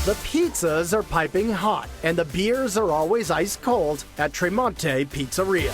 The pizzas are piping hot, and the beers are always ice cold at Tremonte Pizzeria.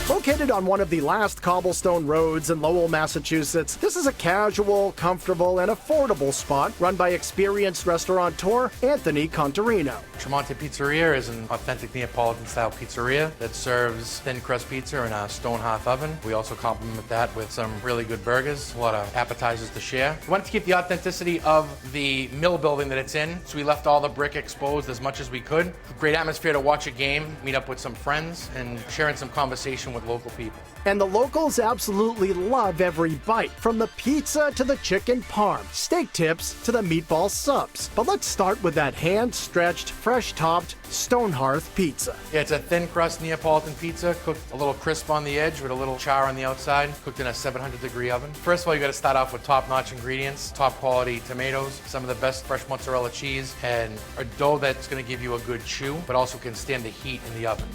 Located on one of the last cobblestone roads in Lowell, Massachusetts, this is a casual, comfortable, and affordable spot run by experienced restaurateur Anthony Contarino. Tremonte Pizzeria is an authentic Neapolitan-style pizzeria that serves thin crust pizza in a stone hearth oven. We also complement that with some really good burgers, a lot of appetizers to share. We wanted to keep the authenticity of the mill building that it's in, so we left all the brick exposed as much as we could. Great atmosphere to watch a game, meet up with some friends, and sharing some conversation with local people. And the locals absolutely love every bite, from the pizza to the chicken parm, steak tips to the meatball subs. But let's start with that hand-stretched, fresh-topped stone hearth pizza. Yeah, it's a thin crust Neapolitan pizza, cooked a little crisp on the edge with a little char on the outside, cooked in a 700-degree oven. First of all, you got to start off with top-notch ingredients, top-quality tomatoes, some of the best fresh mozzarella cheese, and a dough that's going to give you a good chew, but also can stand the heat in the oven.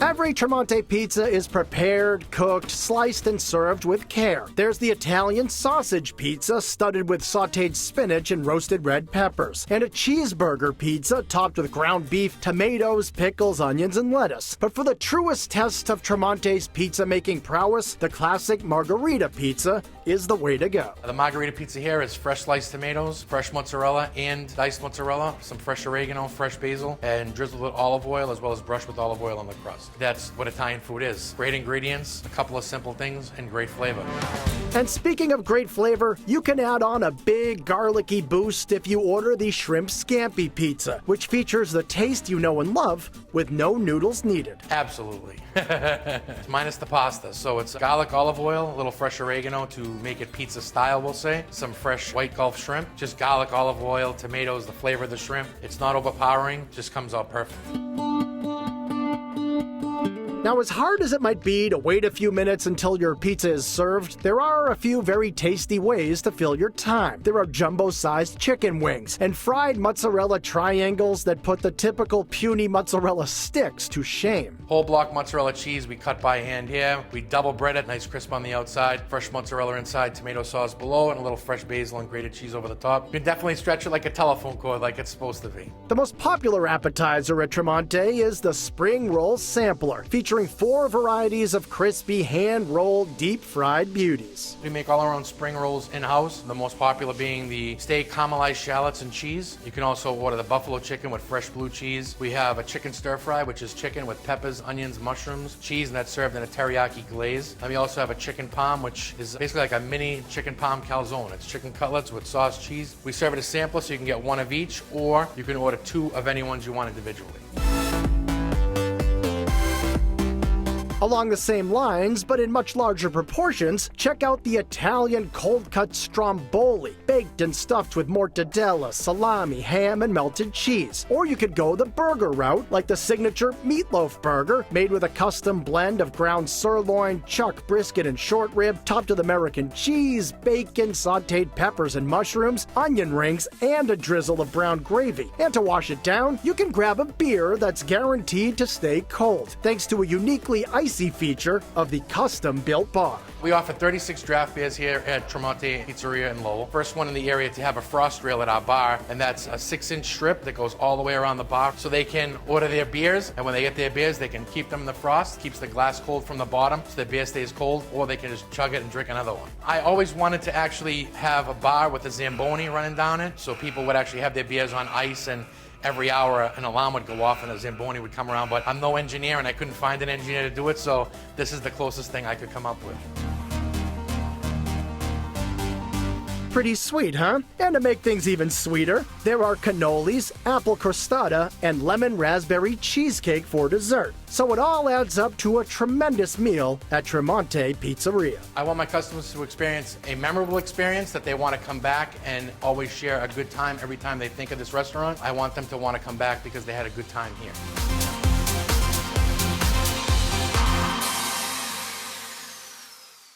Every Tremonte pizza is prepared, cooked, sliced, and served with care. There's the Italian sausage pizza studded with sautéed spinach and roasted red peppers, and a cheeseburger pizza topped with ground beef, tomatoes, pickles, onions, and lettuce. But for the truest test of Tremonte's pizza-making prowess, the classic Margherita Pizza is the way to go. The Margherita Pizza here is fresh sliced tomatoes, fresh mozzarella and diced mozzarella, some fresh oregano, fresh basil, and drizzled with olive oil, as well as brushed with olive oil on the crust. That's what Italian food is. Great ingredients, a couple of simple things, and great flavor. And speaking of great flavor, you can add on a big garlicky boost if you order the shrimp Scampi pizza, which features the taste you know and love with no noodles needed. Absolutely. Minus the pasta. So it's garlic, olive oil, a little fresh oregano to make it pizza style, we'll say. Some fresh white Gulf shrimp, just garlic, olive oil, tomatoes, the flavor of the shrimp. It's not overpowering, just comes out perfect. Now, as hard as it might be to wait a few minutes until your pizza is served, there are a few very tasty ways to fill your time. There are jumbo-sized chicken wings and fried mozzarella triangles that put the typical puny mozzarella sticks to shame. Whole block mozzarella cheese we cut by hand here. We double bread it, nice crisp on the outside, fresh mozzarella inside, tomato sauce below, and a little fresh basil and grated cheese over the top. You can definitely stretch it like a telephone cord, like it's supposed to be. The most popular appetizer at Tremonte is the Spring Roll Sampler, featuring 4 varieties of crispy, hand-rolled, deep-fried beauties. We make all our own spring rolls in-house, the most popular being the steak caramelized shallots and cheese. You can also order the buffalo chicken with fresh blue cheese. We have a chicken stir-fry, which is chicken with peppers, onions, mushrooms, cheese, and that's served in a teriyaki glaze. And we also have a chicken parm, which is basically like a mini chicken parm calzone. It's chicken cutlets with sauce, cheese. We serve it as sampler, so you can get 1 of each, or you can order 2 of any ones you want individually. Along the same lines, but in much larger proportions, check out the Italian cold-cut stromboli, baked and stuffed with mortadella, salami, ham, and melted cheese. Or you could go the burger route, like the signature meatloaf burger, made with a custom blend of ground sirloin, chuck, brisket, and short rib, topped with American cheese, bacon, sautéed peppers and mushrooms, onion rings, and a drizzle of brown gravy. And to wash it down, you can grab a beer that's guaranteed to stay cold, thanks to a uniquely icy feature of the custom-built bar. We offer 36 draft beers here at Tremonte Pizzeria in Lowell. First one in the area to have a frost rail at our bar, and that's a 6-inch strip that goes all the way around the bar, so they can order their beers, and when they get their beers, they can keep them in the frost, keeps the glass cold from the bottom, so the beer stays cold, or they can just chug it and drink another one. I always wanted to actually have a bar with a Zamboni running down it, so people would actually have their beers on ice, and every hour an alarm would go off and a Zamboni would come around, but I'm no engineer and I couldn't find an engineer to do it, so this is the closest thing I could come up with. Pretty sweet, huh? And to make things even sweeter, there are cannolis, apple crostata, and lemon raspberry cheesecake for dessert. So it all adds up to a tremendous meal at Tremonte Pizzeria. I want my customers to experience a memorable experience, that they want to come back and always share a good time every time they think of this restaurant. I want them to want to come back because they had a good time here.